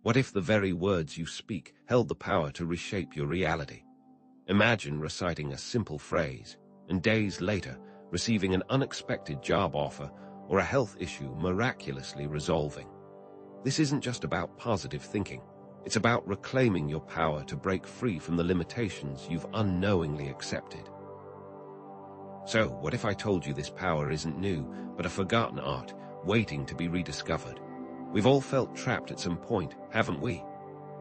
What if the very words you speak held the power to reshape your reality? Imagine reciting a simple phrase, and days later, receiving an unexpected job offer or a health issue miraculously resolving. This isn't just about positive thinking. It's about reclaiming your power to break free from the limitations you've unknowingly accepted. So, what if I told you this power isn't new, but a forgotten art, waiting to be rediscovered? We've all felt trapped at some point, haven't we?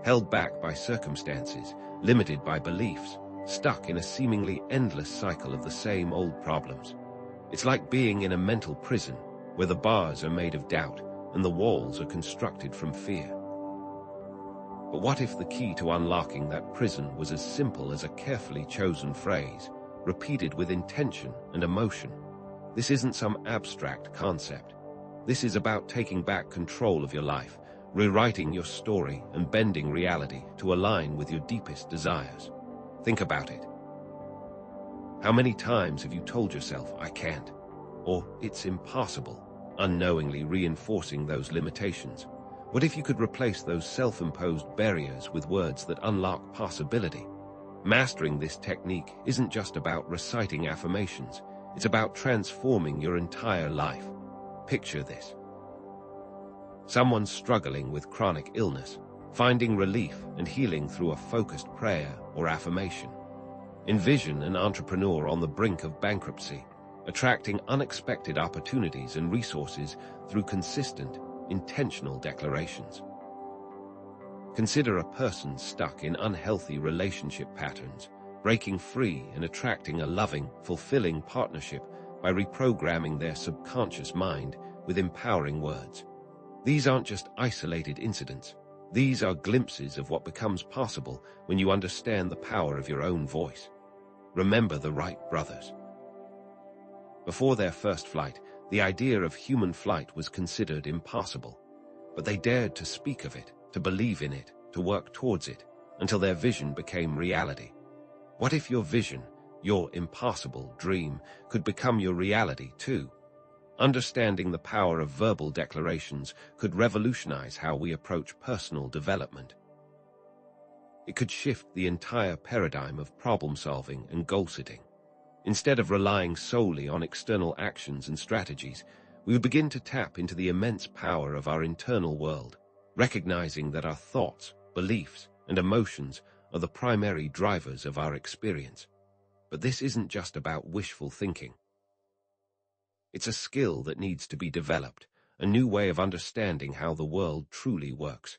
Held back by circumstances, limited by beliefs, stuck in a seemingly endless cycle of the same old problems. It's like being in a mental prison, where the bars are made of doubt and the walls are constructed from fear. But what if the key to unlocking that prison was as simple as a carefully chosen phrase, repeated with intention and emotion? This isn't some abstract concept. This is about taking back control of your life, rewriting your story, and bending reality to align with your deepest desires. Think about it. How many times have you told yourself, "I can't," or "it's impossible," unknowingly reinforcing those limitations? What if you could replace those self-imposed barriers with words that unlock possibility? Mastering this technique isn't just about reciting affirmations. It's about transforming your entire life. Picture this. Someone struggling with chronic illness, finding relief and healing through a focused prayer or affirmation. Envision an entrepreneur on the brink of bankruptcy, attracting unexpected opportunities and resources through consistent, intentional declarations. Consider a person stuck in unhealthy relationship patterns, breaking free and attracting a loving, fulfilling partnership by reprogramming their subconscious mind with empowering words. These aren't just isolated incidents. These are glimpses of what becomes possible when you understand the power of your own voice. Remember the Wright brothers. Before their first flight, the idea of human flight was considered impossible, but they dared to speak of it, to believe in it, to work towards it, until their vision became reality. What if your vision, your impossible dream, could become your reality too? Understanding the power of verbal declarations could revolutionize how we approach personal development. It could shift the entire paradigm of problem-solving and goal-setting. Instead of relying solely on external actions and strategies, we would begin to tap into the immense power of our internal world, recognizing that our thoughts, beliefs, and emotions are the primary drivers of our experience. But this isn't just about wishful thinking. It's a skill that needs to be developed, a new way of understanding how the world truly works.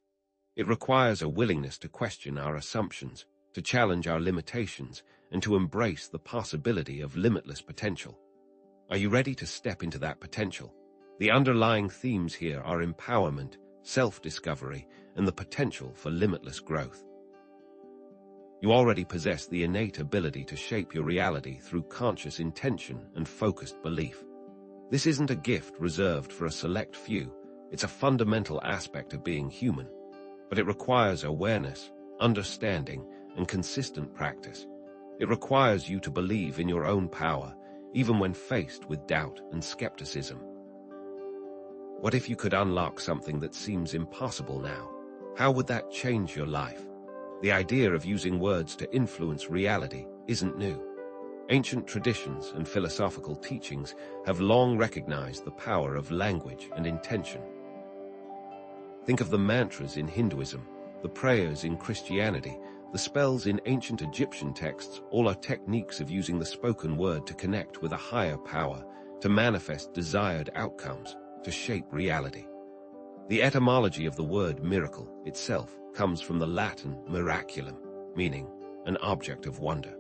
It requires a willingness to question our assumptions, to challenge our limitations, and to embrace the possibility of limitless potential. Are you ready to step into that potential? The underlying themes here are empowerment, self-discovery, and the potential for limitless growth. You already possess the innate ability to shape your reality through conscious intention and focused belief. This isn't a gift reserved for a select few. It's a fundamental aspect of being human, but it requires awareness, understanding, and consistent practice. It requires you to believe in your own power, even when faced with doubt and skepticism. What if you could unlock something that seems impossible now? How would that change your life? The idea of using words to influence reality isn't new. Ancient traditions and philosophical teachings have long recognized the power of language and intention. Think of the mantras in Hinduism, the prayers in Christianity, the spells in ancient Egyptian texts. All are techniques of using the spoken word to connect with a higher power, to manifest desired outcomes, to shape reality. The etymology of the word miracle itself comes from the Latin miraculum, meaning an object of wonder.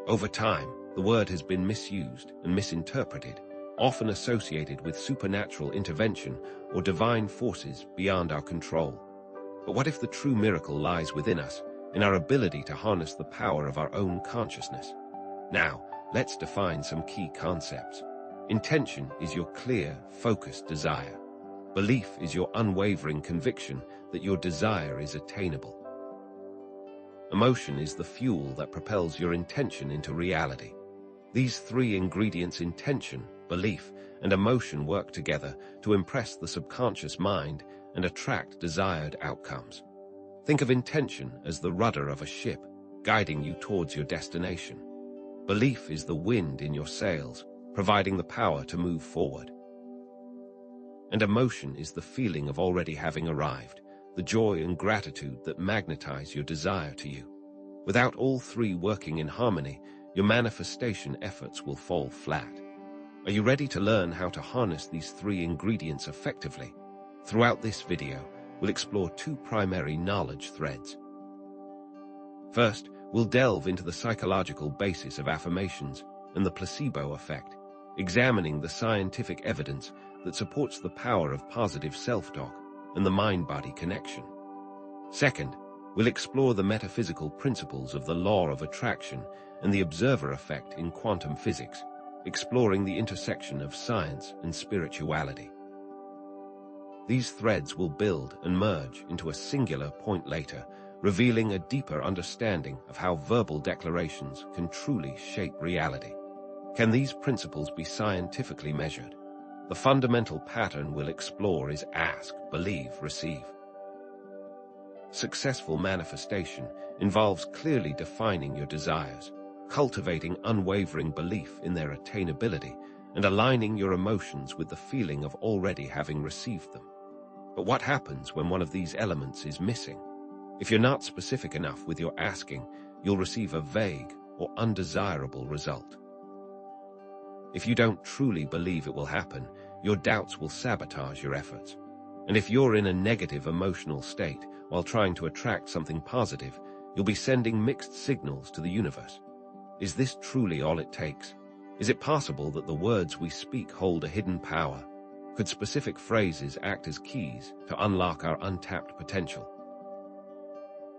Over time, the word has been misused and misinterpreted, often associated with supernatural intervention or divine forces beyond our control. But what if the true miracle lies within us, in our ability to harness the power of our own consciousness? Now, let's define some key concepts. Intention is your clear, focused desire. Belief is your unwavering conviction that your desire is attainable. Emotion is the fuel that propels your intention into reality. These three ingredients, intention, belief, and emotion, work together to impress the subconscious mind and attract desired outcomes. Think of intention as the rudder of a ship, guiding you towards your destination. Belief is the wind in your sails, providing the power to move forward. And emotion is the feeling of already having arrived, the joy and gratitude that magnetize your desire to you. Without all three working in harmony, your manifestation efforts will fall flat. Are you ready to learn how to harness these three ingredients effectively? Throughout this video, we'll explore two primary knowledge threads. First, we'll delve into the psychological basis of affirmations and the placebo effect, examining the scientific evidence that supports the power of positive self-talk and the mind-body connection. Second, we'll explore the metaphysical principles of the law of attraction and the observer effect in quantum physics, exploring the intersection of science and spirituality. These threads will build and merge into a singular point later, revealing a deeper understanding of how verbal declarations can truly shape reality. Can these principles be scientifically measured? The fundamental pattern we'll explore is ask, believe, receive. Successful manifestation involves clearly defining your desires, cultivating unwavering belief in their attainability, and aligning your emotions with the feeling of already having received them. But what happens when one of these elements is missing? If you're not specific enough with your asking, you'll receive a vague or undesirable result. If you don't truly believe it will happen, your doubts will sabotage your efforts. And if you're in a negative emotional state while trying to attract something positive, you'll be sending mixed signals to the universe. Is this truly all it takes? Is it possible that the words we speak hold a hidden power? Could specific phrases act as keys to unlock our untapped potential?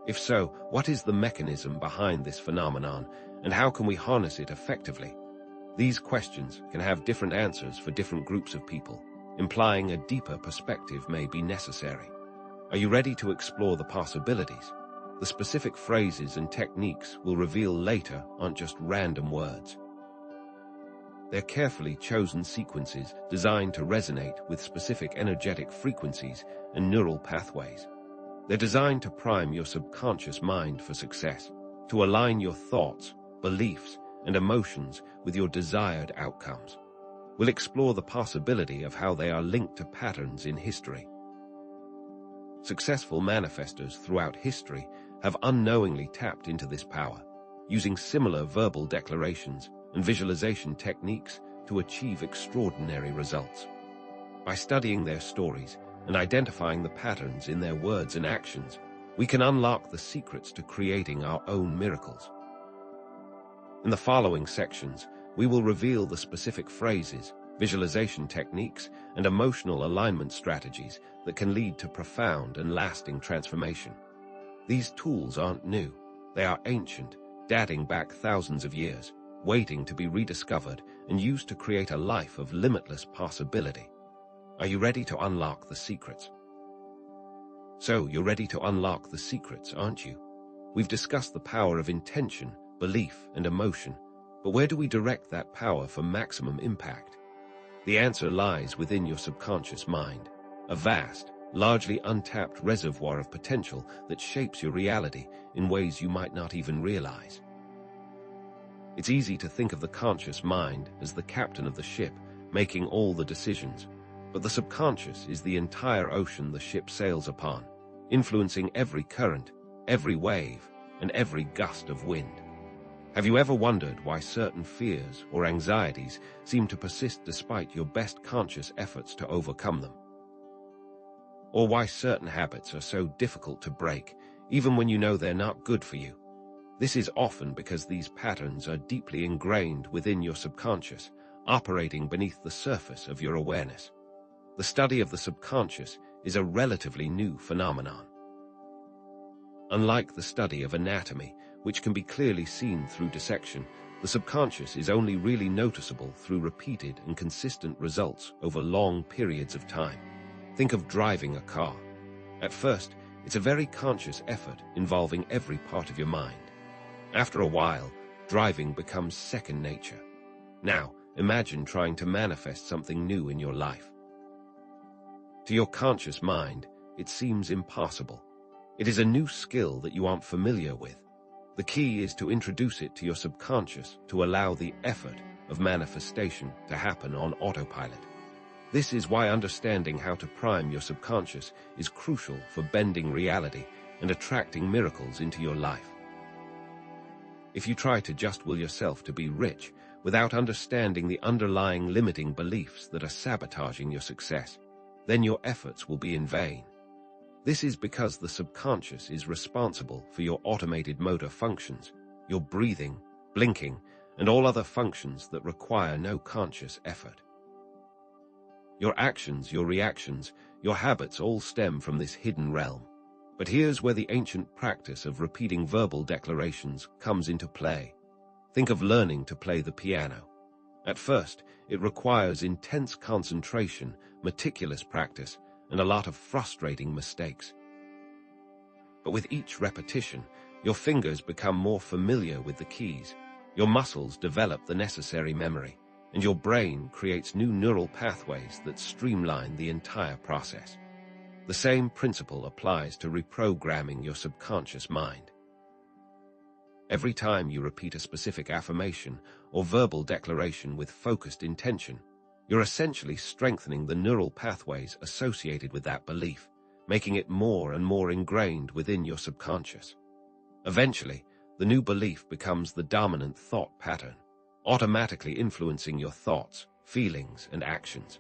If so, what is the mechanism behind this phenomenon, and how can we harness it effectively? These questions can have different answers for different groups of people, implying a deeper perspective may be necessary. Are you ready to explore the possibilities? The specific phrases and techniques we'll reveal later aren't just random words. They're carefully chosen sequences designed to resonate with specific energetic frequencies and neural pathways. They're designed to prime your subconscious mind for success, to align your thoughts, beliefs, and emotions with your desired outcomes. We'll explore the possibility of how they are linked to patterns in history. Successful manifestors throughout history have unknowingly tapped into this power, using similar verbal declarations and visualization techniques to achieve extraordinary results. By studying their stories and identifying the patterns in their words and actions, we can unlock the secrets to creating our own miracles. In the following sections, we will reveal the specific phrases, visualization techniques, and emotional alignment strategies that can lead to profound and lasting transformation. These tools aren't new. They are ancient, dating back thousands of years, waiting to be rediscovered and used to create a life of limitless possibility. Are you ready to unlock the secrets? So, you're ready to unlock the secrets, aren't you? We've discussed the power of intention, belief, and emotion, but where do we direct that power for maximum impact? The answer lies within your subconscious mind, a vast, largely untapped reservoir of potential that shapes your reality in ways you might not even realize. It's easy to think of the conscious mind as the captain of the ship, making all the decisions, but the subconscious is the entire ocean the ship sails upon, influencing every current, every wave, and every gust of wind. Have you ever wondered why certain fears or anxieties seem to persist despite your best conscious efforts to overcome them? Or why certain habits are so difficult to break, even when you know they're not good for you? This is often because these patterns are deeply ingrained within your subconscious, operating beneath the surface of your awareness. The study of the subconscious is a relatively new phenomenon. Unlike the study of anatomy, which can be clearly seen through dissection, the subconscious is only really noticeable through repeated and consistent results over long periods of time. Think of driving a car. At first, it's a very conscious effort involving every part of your mind. After a while, driving becomes second nature. Now, imagine trying to manifest something new in your life. To your conscious mind, it seems impossible. It is a new skill that you aren't familiar with. The key is to introduce it to your subconscious to allow the effort of manifestation to happen on autopilot. This is why understanding how to prime your subconscious is crucial for bending reality and attracting miracles into your life. If you try to just will yourself to be rich without understanding the underlying limiting beliefs that are sabotaging your success, then your efforts will be in vain. This is because the subconscious is responsible for your automated motor functions, your breathing, blinking, and all other functions that require no conscious effort. Your actions, your reactions, your habits all stem from this hidden realm. But here's where the ancient practice of repeating verbal declarations comes into play. Think of learning to play the piano. At first, it requires intense concentration, meticulous practice, and a lot of frustrating mistakes. But with each repetition, your fingers become more familiar with the keys, your muscles develop the necessary memory, and your brain creates new neural pathways that streamline the entire process. The same principle applies to reprogramming your subconscious mind. Every time you repeat a specific affirmation or verbal declaration with focused intention, you're essentially strengthening the neural pathways associated with that belief, making it more and more ingrained within your subconscious. Eventually, the new belief becomes the dominant thought pattern, automatically influencing your thoughts, feelings, and actions.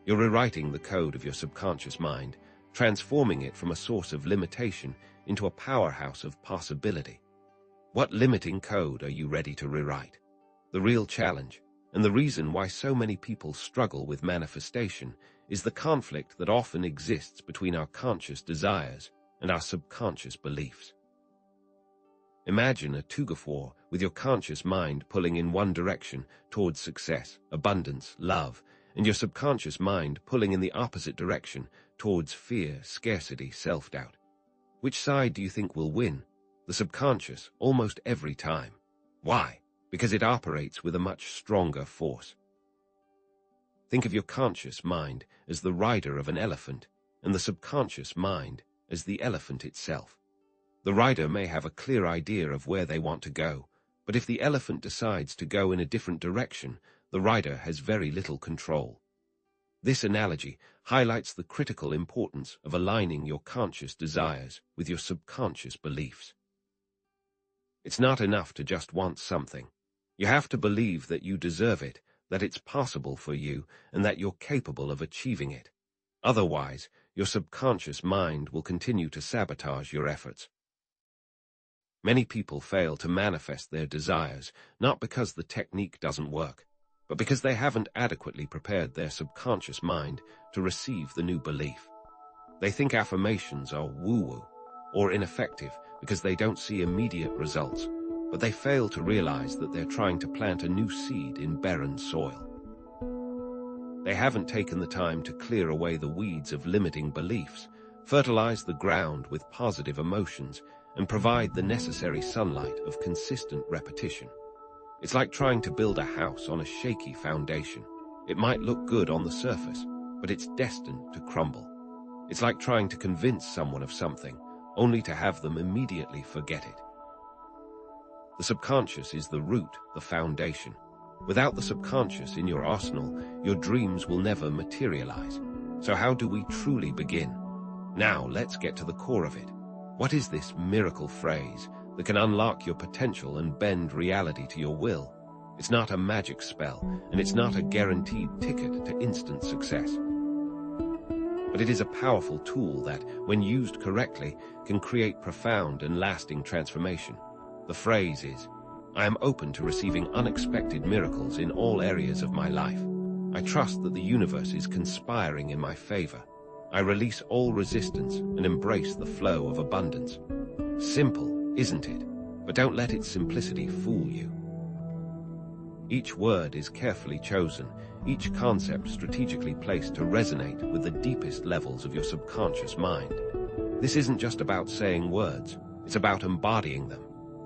You're rewriting the code of your subconscious mind, transforming it from a source of limitation into a powerhouse of possibility. What limiting code are you ready to rewrite? The real challenge, and the reason why so many people struggle with manifestation, is the conflict that often exists between our conscious desires and our subconscious beliefs. Imagine a tug-of-war with your conscious mind pulling in one direction towards success, abundance, love, and your subconscious mind pulling in the opposite direction towards fear, scarcity, self-doubt. Which side do you think will win? The subconscious, almost every time. Why? Because it operates with a much stronger force. Think of your conscious mind as the rider of an elephant, and the subconscious mind as the elephant itself. The rider may have a clear idea of where they want to go, but if the elephant decides to go in a different direction, the rider has very little control. This analogy highlights the critical importance of aligning your conscious desires with your subconscious beliefs. It's not enough to just want something. You have to believe that you deserve it, that it's possible for you, and that you're capable of achieving it. Otherwise, your subconscious mind will continue to sabotage your efforts. Many people fail to manifest their desires, not because the technique doesn't work, but because they haven't adequately prepared their subconscious mind to receive the new belief. They think affirmations are woo-woo or ineffective because they don't see immediate results, but they fail to realize that they're trying to plant a new seed in barren soil. They haven't taken the time to clear away the weeds of limiting beliefs, fertilize the ground with positive emotions, and provide the necessary sunlight of consistent repetition. It's like trying to build a house on a shaky foundation. It might look good on the surface, but it's destined to crumble. It's like trying to convince someone of something, only to have them immediately forget it. The subconscious is the root, the foundation. Without the subconscious in your arsenal, your dreams will never materialize. So how do we truly begin? Now let's get to the core of it. What is this miracle phrase that can unlock your potential and bend reality to your will? It's not a magic spell, and it's not a guaranteed ticket to instant success. But it is a powerful tool that, when used correctly, can create profound and lasting transformation. The phrase is, I am open to receiving unexpected miracles in all areas of my life. I trust that the universe is conspiring in my favor. I release all resistance and embrace the flow of abundance. Simple, isn't it? But don't let its simplicity fool you. Each word is carefully chosen, each concept strategically placed to resonate with the deepest levels of your subconscious mind. This isn't just about saying words, it's about embodying them.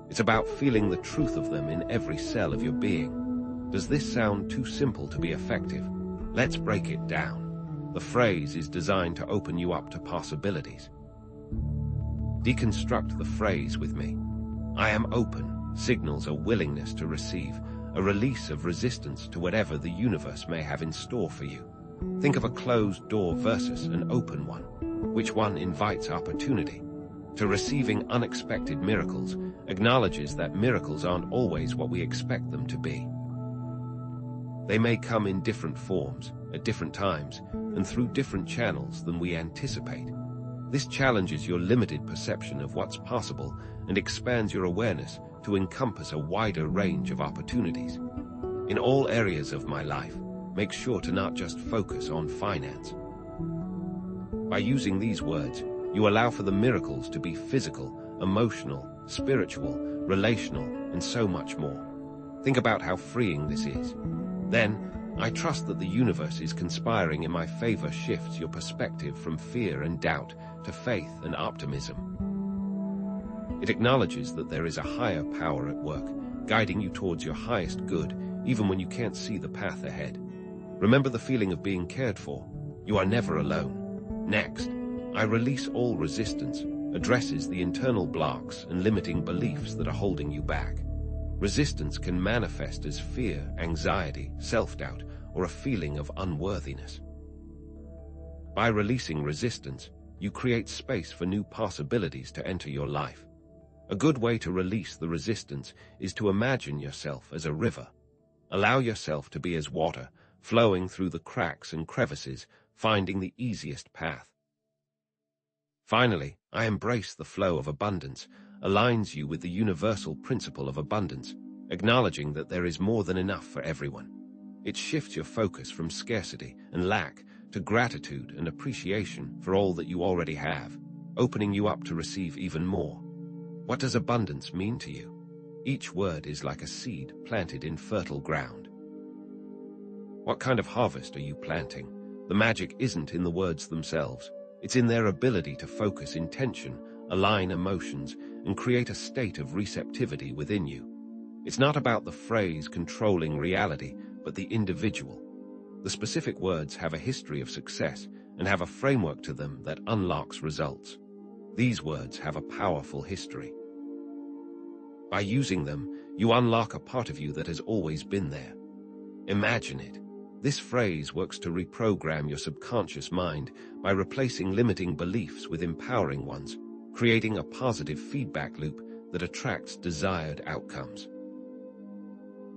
It's about feeling the truth of them in every cell of your being. Does this sound too simple to be effective? Let's break it down. The phrase is designed to open you up to possibilities. Deconstruct the phrase with me. I am open signals a willingness to receive, a release of resistance to whatever the universe may have in store for you. Think of a closed door versus an open one. Which one invites opportunity? To receiving unexpected miracles acknowledges that miracles aren't always what we expect them to be. They may come in different forms, at different times, and through different channels than we anticipate. This challenges your limited perception of what's possible and expands your awareness to encompass a wider range of opportunities. In all areas of my life, make sure to not just focus on finance. By using these words, you allow for the miracles to be physical, emotional, spiritual, relational, and so much more. Think about how freeing this is. Then, I trust that the universe is conspiring in my favor shifts your perspective from fear and doubt to faith and optimism. It acknowledges that there is a higher power at work, guiding you towards your highest good, even when you can't see the path ahead. Remember the feeling of being cared for. You are never alone. Next, I release all resistance, addresses the internal blocks and limiting beliefs that are holding you back. Resistance can manifest as fear, anxiety, self-doubt, or a feeling of unworthiness. By releasing resistance, you create space for new possibilities to enter your life. A good way to release the resistance is to imagine yourself as a river. Allow yourself to be as water, flowing through the cracks and crevices, finding the easiest path. Finally, I embrace the flow of abundance, aligns you with the universal principle of abundance, acknowledging that there is more than enough for everyone. It shifts your focus from scarcity and lack to gratitude and appreciation for all that you already have, opening you up to receive even more. What does abundance mean to you? Each word is like a seed planted in fertile ground. What kind of harvest are you planting? The magic isn't in the words themselves. It's in their ability to focus intention, align emotions, and create a state of receptivity within you. It's not about the phrase controlling reality, but the individual. The specific words have a history of success and have a framework to them that unlocks results. These words have a powerful history. By using them, you unlock a part of you that has always been there. Imagine it. This phrase works to reprogram your subconscious mind by replacing limiting beliefs with empowering ones, creating a positive feedback loop that attracts desired outcomes.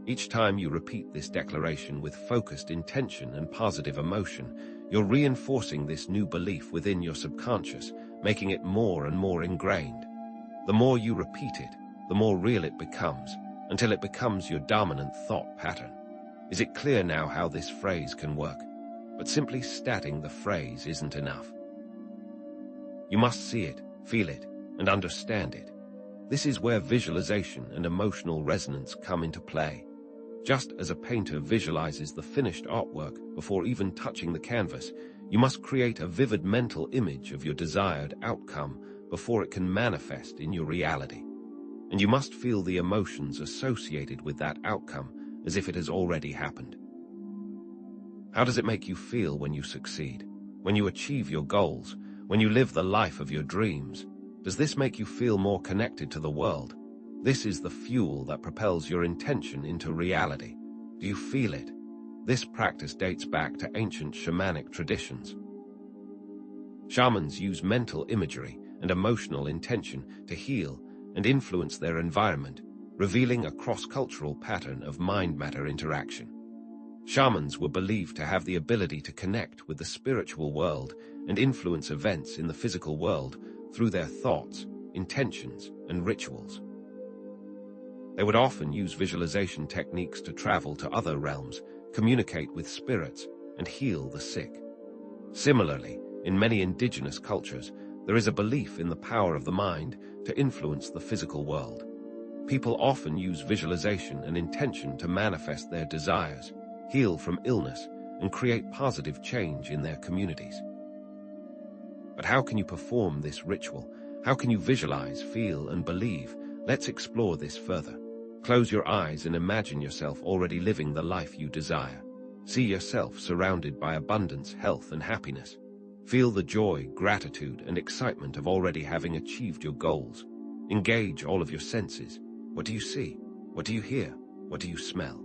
Each time you repeat this declaration with focused intention and positive emotion, you're reinforcing this new belief within your subconscious, making it more and more ingrained. The more you repeat it, the more real it becomes, until it becomes your dominant thought pattern. Is it clear now how this phrase can work? But simply stating the phrase isn't enough. You must see it, feel it, and understand it. This is where visualization and emotional resonance come into play. Just as a painter visualizes the finished artwork before even touching the canvas, you must create a vivid mental image of your desired outcome before it can manifest in your reality. And you must feel the emotions associated with that outcome as if it has already happened. How does it make you feel when you succeed? When you achieve your goals? When you live the life of your dreams? Does this make you feel more connected to the world? This is the fuel that propels your intention into reality. Do you feel it? This practice dates back to ancient shamanic traditions. Shamans use mental imagery and emotional intention to heal and influence their environment, revealing a cross-cultural pattern of mind-matter interaction. Shamans were believed to have the ability to connect with the spiritual world and influence events in the physical world through their thoughts, intentions, and rituals. They would often use visualization techniques to travel to other realms, communicate with spirits, and heal the sick. Similarly, in many indigenous cultures, there is a belief in the power of the mind to influence the physical world. People often use visualization and intention to manifest their desires, heal from illness, and create positive change in their communities. But how can you perform this ritual? How can you visualize, feel, and believe? Let's explore this further. Close your eyes and imagine yourself already living the life you desire. See yourself surrounded by abundance, health, and happiness. Feel the joy, gratitude, and excitement of already having achieved your goals. Engage all of your senses. What do you see? What do you hear? What do you smell?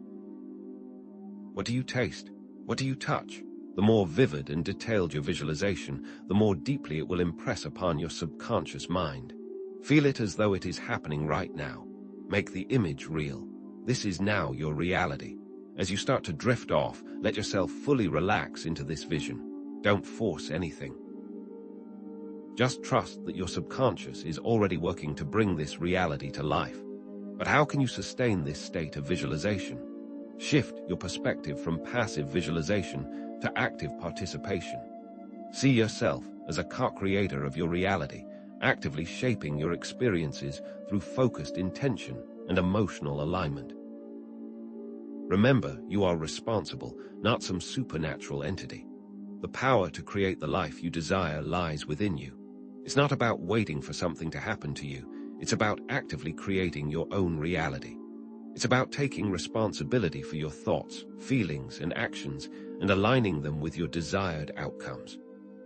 What do you taste? What do you touch? The more vivid and detailed your visualization, the more deeply it will impress upon your subconscious mind. Feel it as though it is happening right now. Make the image real. This is now your reality. As you start to drift off, let yourself fully relax into this vision. Don't force anything. Just trust that your subconscious is already working to bring this reality to life. But how can you sustain this state of visualization? Shift your perspective from passive visualization to active participation. See yourself as a co-creator of your reality, actively shaping your experiences through focused intention and emotional alignment. Remember, you are responsible, not some supernatural entity. The power to create the life you desire lies within you. It's not about waiting for something to happen to you. It's about actively creating your own reality. It's about taking responsibility for your thoughts, feelings, and actions and aligning them with your desired outcomes.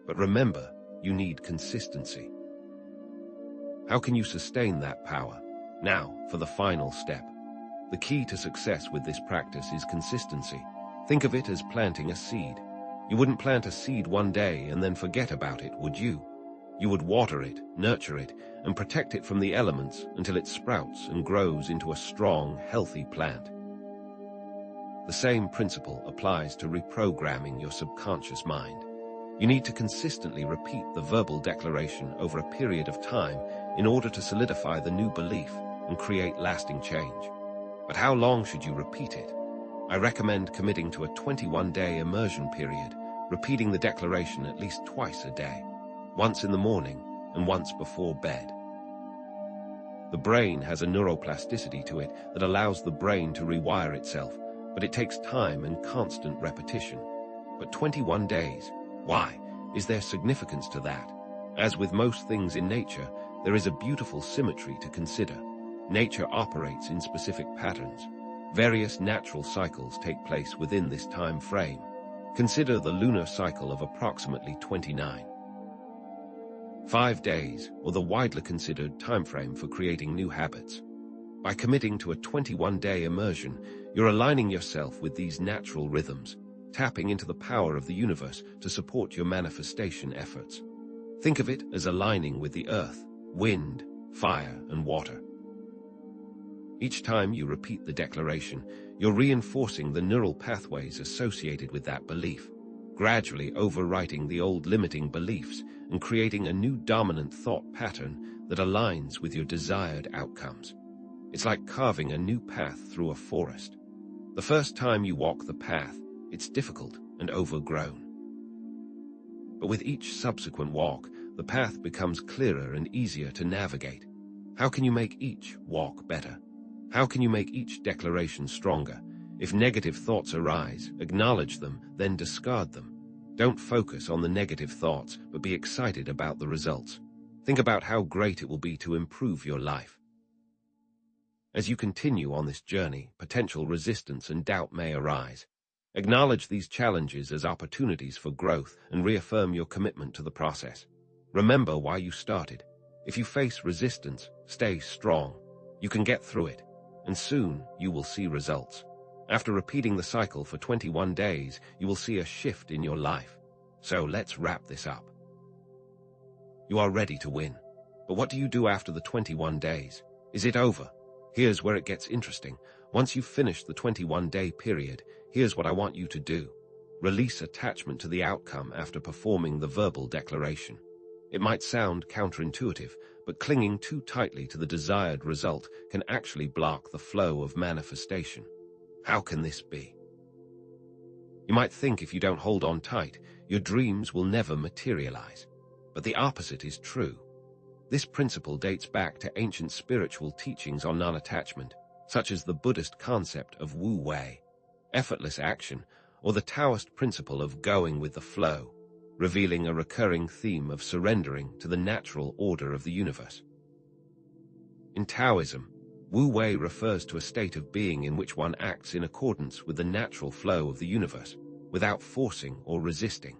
But remember, you need consistency. How can you sustain that power? Now, for the final step. The key to success with this practice is consistency. Think of it as planting a seed. You wouldn't plant a seed one day and then forget about it, would you? You would water it, nurture it, and protect it from the elements until it sprouts and grows into a strong, healthy plant. The same principle applies to reprogramming your subconscious mind. You need to consistently repeat the verbal declaration over a period of time in order to solidify the new belief and create lasting change. But how long should you repeat it? I recommend committing to a 21-day immersion period, repeating the declaration at least twice a day, once in the morning and once before bed. The brain has a neuroplasticity to it that allows the brain to rewire itself, but it takes time and constant repetition. But 21 days, why? Is there significance to that? As with most things in nature, there is a beautiful symmetry to consider. Nature operates in specific patterns. Various natural cycles take place within this time frame. Consider the lunar cycle of approximately 29. 5 days, or the widely considered time frame for creating new habits. By committing to a 21-day immersion, you're aligning yourself with these natural rhythms, tapping into the power of the universe to support your manifestation efforts. Think of it as aligning with the earth, wind, fire, and water. Each time you repeat the declaration, you're reinforcing the neural pathways associated with that belief, gradually overwriting the old limiting beliefs and creating a new dominant thought pattern that aligns with your desired outcomes. It's like carving a new path through a forest. The first time you walk the path, it's difficult and overgrown. But with each subsequent walk, the path becomes clearer and easier to navigate. How can you make each walk better? How can you make each declaration stronger? If negative thoughts arise, acknowledge them, then discard them. Don't focus on the negative thoughts, but be excited about the results. Think about how great it will be to improve your life. As you continue on this journey, potential resistance and doubt may arise. Acknowledge these challenges as opportunities for growth and reaffirm your commitment to the process. Remember why you started. If you face resistance, stay strong. You can get through it, and soon you will see results. After repeating the cycle for 21 days, you will see a shift in your life. So let's wrap this up. You are ready to win. But what do you do after the 21 days? Is it over? Here's where it gets interesting. Once you've finished the 21-day period, here's what I want you to do. Release attachment to the outcome after performing the verbal declaration. It might sound counterintuitive, but clinging too tightly to the desired result can actually block the flow of manifestation. How can this be? You might think if you don't hold on tight, your dreams will never materialize. But the opposite is true. This principle dates back to ancient spiritual teachings on non-attachment, such as the Buddhist concept of Wu Wei, effortless action, or the Taoist principle of going with the flow, revealing a recurring theme of surrendering to the natural order of the universe. In Taoism, Wu Wei refers to a state of being in which one acts in accordance with the natural flow of the universe, without forcing or resisting.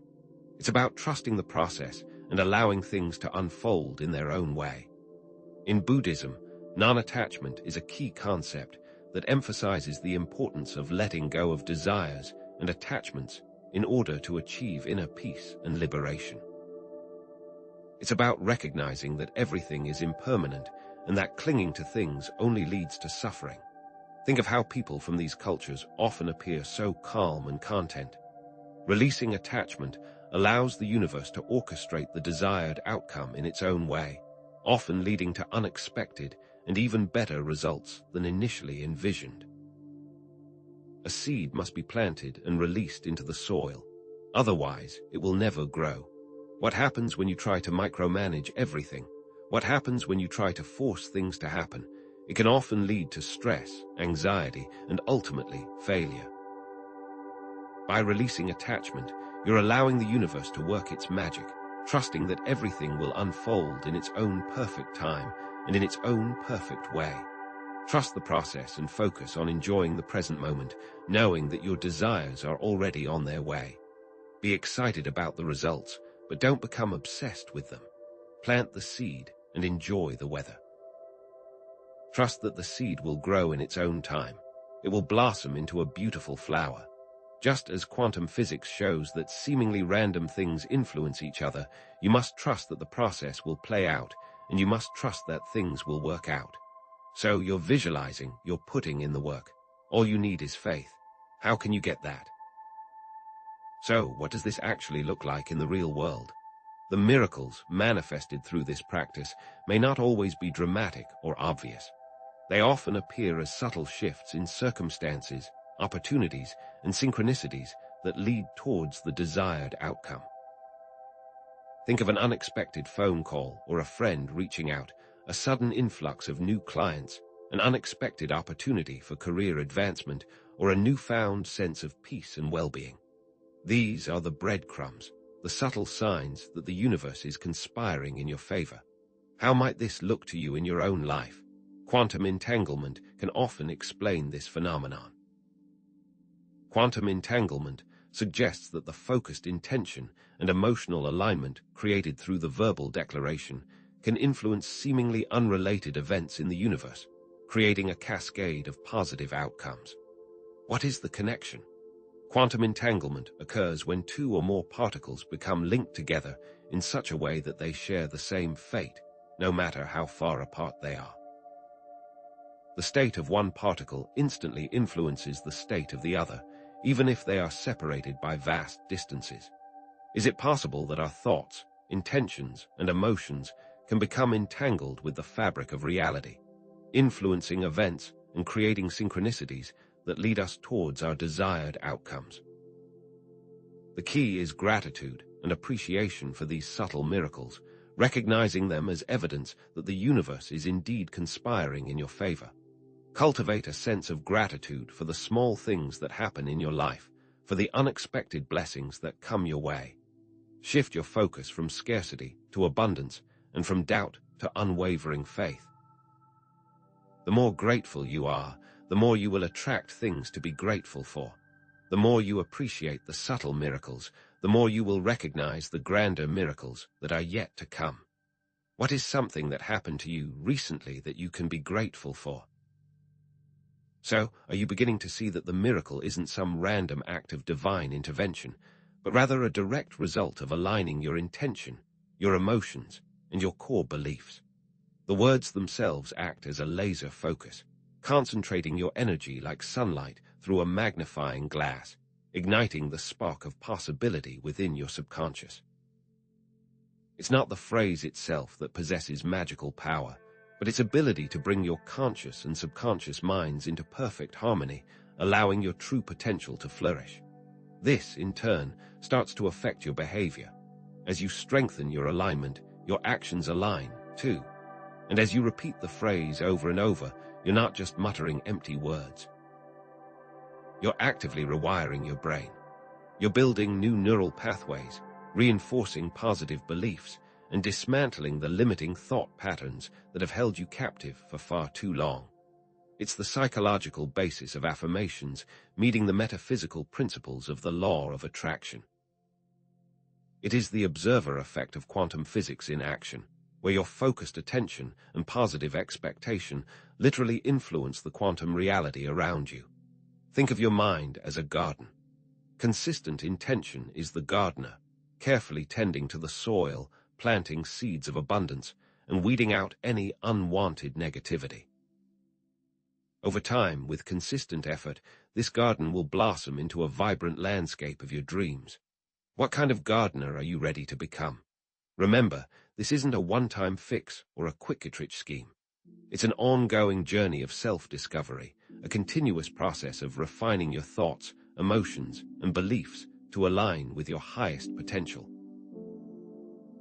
It's about trusting the process and allowing things to unfold in their own way. In Buddhism, non-attachment is a key concept that emphasizes the importance of letting go of desires and attachments in order to achieve inner peace and liberation. It's about recognizing that everything is impermanent and that clinging to things only leads to suffering. Think of how people from these cultures often appear so calm and content. Releasing attachment allows the universe to orchestrate the desired outcome in its own way, often leading to unexpected and even better results than initially envisioned. A seed must be planted and released into the soil. Otherwise, it will never grow. What happens when you try to micromanage everything? What happens when you try to force things to happen? It can often lead to stress, anxiety, and ultimately failure. By releasing attachment, you're allowing the universe to work its magic, trusting that everything will unfold in its own perfect time and in its own perfect way. Trust the process and focus on enjoying the present moment, knowing that your desires are already on their way. Be excited about the results, but don't become obsessed with them. Plant the seed and enjoy the weather. Trust that the seed will grow in its own time. It will blossom into a beautiful flower. Just as quantum physics shows that seemingly random things influence each other, you must trust that the process will play out, and you must trust that things will work out. So you're visualizing, you're putting in the work. All you need is faith. How can you get that? So, what does this actually look like in the real world? The miracles manifested through this practice may not always be dramatic or obvious. They often appear as subtle shifts in circumstances, opportunities, and synchronicities that lead towards the desired outcome. Think of an unexpected phone call or a friend reaching out, a sudden influx of new clients, an unexpected opportunity for career advancement, or a newfound sense of peace and well-being. These are the breadcrumbs, the subtle signs that the universe is conspiring in your favor. How might this look to you in your own life? Quantum entanglement can often explain this phenomenon. Quantum entanglement suggests that the focused intention and emotional alignment created through the verbal declaration can influence seemingly unrelated events in the universe, creating a cascade of positive outcomes. What is the connection? Quantum entanglement occurs when two or more particles become linked together in such a way that they share the same fate, no matter how far apart they are. The state of one particle instantly influences the state of the other, even if they are separated by vast distances. Is it possible that our thoughts, intentions, and emotions can become entangled with the fabric of reality, influencing events and creating synchronicities that lead us towards our desired outcomes? The key is gratitude and appreciation for these subtle miracles, recognizing them as evidence that the universe is indeed conspiring in your favor. Cultivate a sense of gratitude for the small things that happen in your life, for the unexpected blessings that come your way. Shift your focus from scarcity to abundance and from doubt to unwavering faith. The more grateful you are, the more you will attract things to be grateful for. The more you appreciate the subtle miracles, the more you will recognize the grander miracles that are yet to come. What is something that happened to you recently that you can be grateful for? So, are you beginning to see that the miracle isn't some random act of divine intervention, but rather a direct result of aligning your intention, your emotions, and your core beliefs? The words themselves act as a laser focus, concentrating your energy like sunlight through a magnifying glass, igniting the spark of possibility within your subconscious. It's not the phrase itself that possesses magical power, but its ability to bring your conscious and subconscious minds into perfect harmony, allowing your true potential to flourish. This, in turn, starts to affect your behavior. As you strengthen your alignment, your actions align, too. And as you repeat the phrase over and over, you're not just muttering empty words. You're actively rewiring your brain. You're building new neural pathways, reinforcing positive beliefs, and dismantling the limiting thought patterns that have held you captive for far too long. It's the psychological basis of affirmations, meeting the metaphysical principles of the law of attraction. It is the observer effect of quantum physics in action, where your focused attention and positive expectation literally influence the quantum reality around you. Think of your mind as a garden. Consistent intention is the gardener, carefully tending to the soil, planting seeds of abundance, and weeding out any unwanted negativity. Over time, with consistent effort, this garden will blossom into a vibrant landscape of your dreams. What kind of gardener are you ready to become? Remember, this isn't a one-time fix or a quick-get-rich scheme. It's an ongoing journey of self-discovery, a continuous process of refining your thoughts, emotions, and beliefs to align with your highest potential.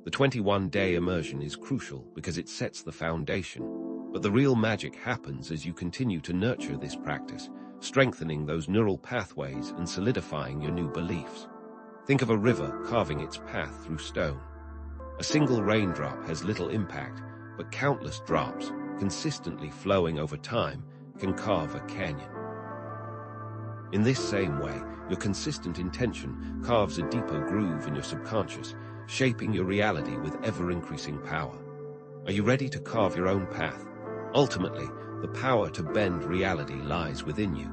The 21-day immersion is crucial because it sets the foundation, but the real magic happens as you continue to nurture this practice, strengthening those neural pathways and solidifying your new beliefs. Think of a river carving its path through stone. A single raindrop has little impact, but countless drops, consistently flowing over time, can carve a canyon. In this same way, your consistent intention carves a deeper groove in your subconscious, shaping your reality with ever-increasing power. Are you ready to carve your own path? Ultimately, the power to bend reality lies within you.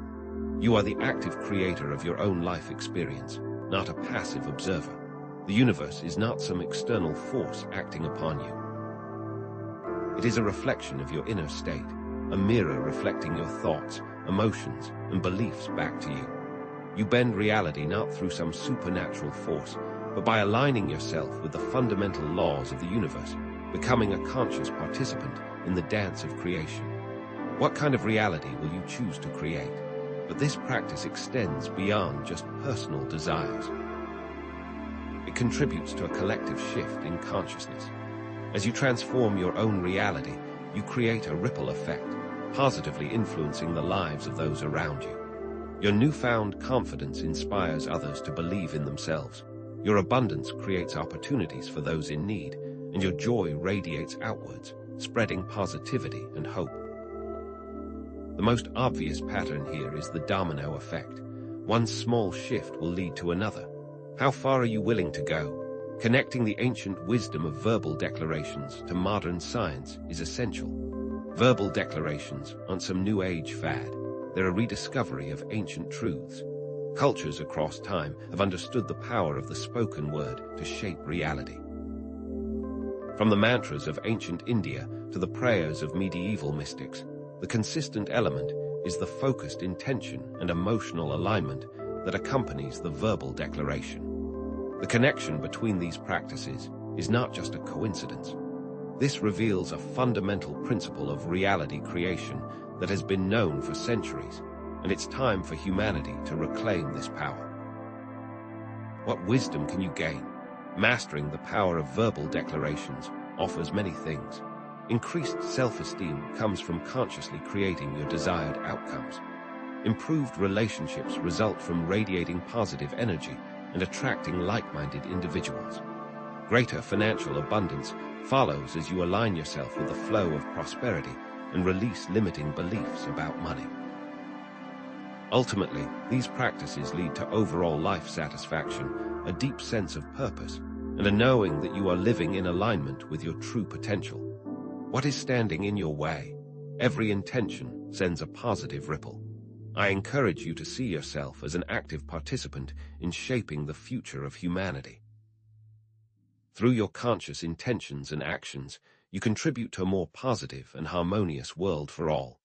You are the active creator of your own life experience, not a passive observer. The universe is not some external force acting upon you. It is a reflection of your inner state, a mirror reflecting your thoughts, emotions, and beliefs back to you. You bend reality not through some supernatural force, but by aligning yourself with the fundamental laws of the universe, becoming a conscious participant in the dance of creation. What kind of reality will you choose to create? But this practice extends beyond just personal desires. It contributes to a collective shift in consciousness. As you transform your own reality, you create a ripple effect, positively influencing the lives of those around you. Your newfound confidence inspires others to believe in themselves. Your abundance creates opportunities for those in need, and your joy radiates outwards, spreading positivity and hope. The most obvious pattern here is the domino effect. One small shift will lead to another. How far are you willing to go? Connecting the ancient wisdom of verbal declarations to modern science is essential. Verbal declarations aren't some new age fad. They're a rediscovery of ancient truths. Cultures across time have understood the power of the spoken word to shape reality. From the mantras of ancient India to the prayers of medieval mystics, the consistent element is the focused intention and emotional alignment that accompanies the verbal declaration. The connection between these practices is not just a coincidence. This reveals a fundamental principle of reality creation that has been known for centuries, and it's time for humanity to reclaim this power. What wisdom can you gain? Mastering the power of verbal declarations offers many things. Increased self-esteem comes from consciously creating your desired outcomes. Improved relationships result from radiating positive energy and attracting like-minded individuals. Greater financial abundance follows as you align yourself with the flow of prosperity and release limiting beliefs about money. Ultimately, these practices lead to overall life satisfaction, a deep sense of purpose, and a knowing that you are living in alignment with your true potential. What is standing in your way? Every intention sends a positive ripple. I encourage you to see yourself as an active participant in shaping the future of humanity. Through your conscious intentions and actions, you contribute to a more positive and harmonious world for all.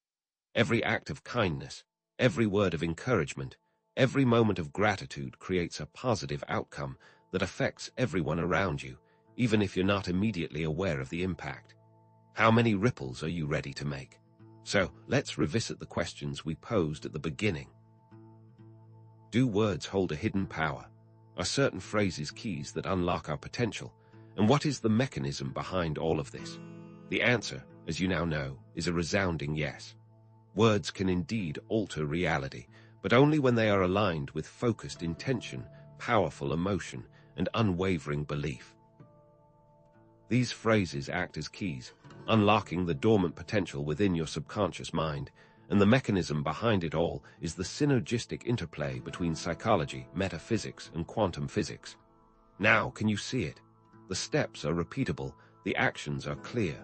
Every act of kindness, every word of encouragement, every moment of gratitude creates a positive outcome that affects everyone around you, even if you're not immediately aware of the impact. How many ripples are you ready to make? So, let's revisit the questions we posed at the beginning. Do words hold a hidden power? Are certain phrases keys that unlock our potential? And what is the mechanism behind all of this? The answer, as you now know, is a resounding yes. Words can indeed alter reality, but only when they are aligned with focused intention, powerful emotion, and unwavering belief. These phrases act as keys, unlocking the dormant potential within your subconscious mind, and the mechanism behind it all is the synergistic interplay between psychology, metaphysics, and quantum physics. Now, can you see it? The steps are repeatable, the actions are clear.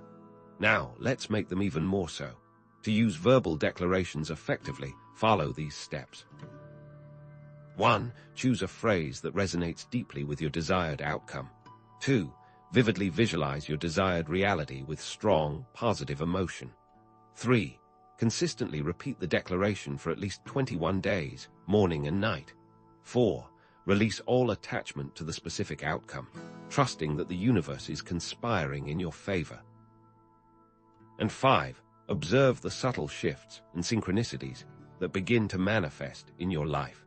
Now, let's make them even more so. To use verbal declarations effectively, follow these steps. 1. Choose a phrase that resonates deeply with your desired outcome. 2. Vividly visualize your desired reality with strong, positive emotion. 3. Consistently repeat the declaration for at least 21 days, morning and night. 4. Release all attachment to the specific outcome, trusting that the universe is conspiring in your favor. And 5. Observe the subtle shifts and synchronicities that begin to manifest in your life.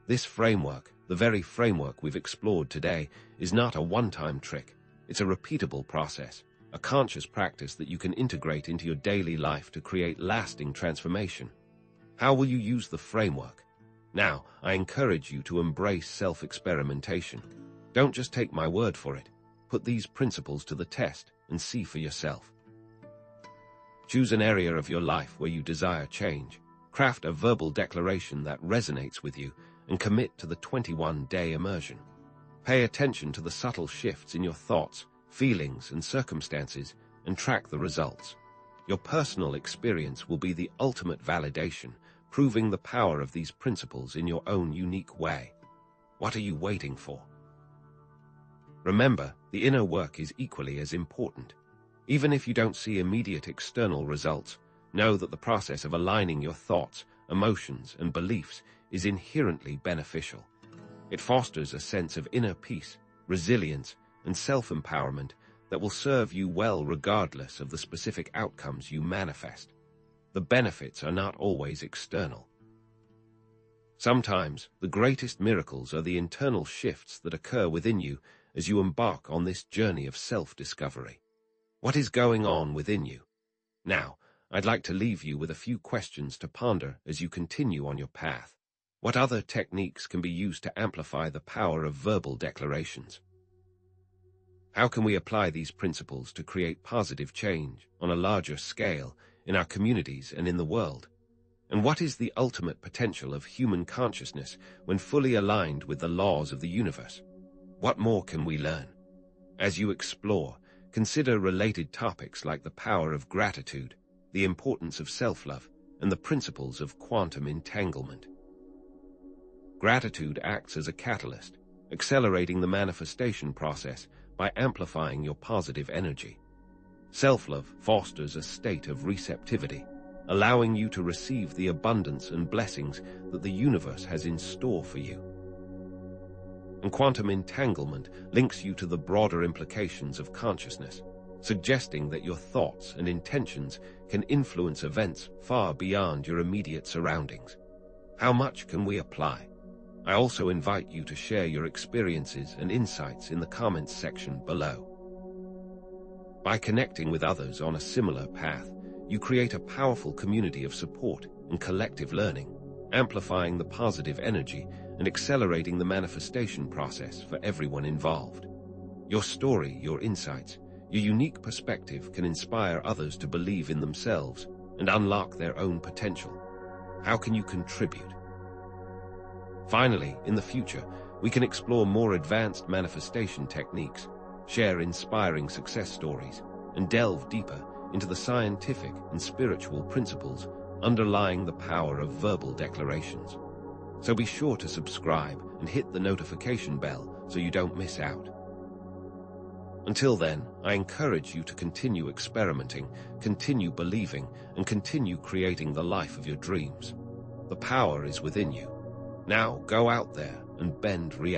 This framework, the very framework we've explored today, is not a one-time trick. It's a repeatable process, a conscious practice that you can integrate into your daily life to create lasting transformation. How will you use the framework? Now, I encourage you to embrace self-experimentation. Don't just take my word for it. Put these principles to the test and see for yourself. Choose an area of your life where you desire change. Craft a verbal declaration that resonates with you and commit to the 21-day immersion. Pay attention to the subtle shifts in your thoughts, feelings, and circumstances, and track the results. Your personal experience will be the ultimate validation, proving the power of these principles in your own unique way. What are you waiting for? Remember, the inner work is equally as important. Even if you don't see immediate external results, know that the process of aligning your thoughts, emotions, and beliefs is inherently beneficial. It fosters a sense of inner peace, resilience, and self-empowerment that will serve you well regardless of the specific outcomes you manifest. The benefits are not always external. Sometimes, the greatest miracles are the internal shifts that occur within you as you embark on this journey of self-discovery. What is going on within you? Now, I'd like to leave you with a few questions to ponder as you continue on your path. What other techniques can be used to amplify the power of verbal declarations? How can we apply these principles to create positive change on a larger scale in our communities and in the world? And what is the ultimate potential of human consciousness when fully aligned with the laws of the universe? What more can we learn? As you explore, consider related topics like the power of gratitude, the importance of self-love, and the principles of quantum entanglement. Gratitude acts as a catalyst, accelerating the manifestation process by amplifying your positive energy. Self-love fosters a state of receptivity, allowing you to receive the abundance and blessings that the universe has in store for you. And quantum entanglement links you to the broader implications of consciousness, suggesting that your thoughts and intentions can influence events far beyond your immediate surroundings. How much can we apply? I also invite you to share your experiences and insights in the comments section below. By connecting with others on a similar path, you create a powerful community of support and collective learning, amplifying the positive energy and accelerating the manifestation process for everyone involved. Your story, your insights, your unique perspective can inspire others to believe in themselves and unlock their own potential. How can you contribute? Finally, in the future, we can explore more advanced manifestation techniques, share inspiring success stories, and delve deeper into the scientific and spiritual principles underlying the power of verbal declarations. So be sure to subscribe and hit the notification bell so you don't miss out. Until then, I encourage you to continue experimenting, continue believing, and continue creating the life of your dreams. The power is within you. Now go out there and bend reality.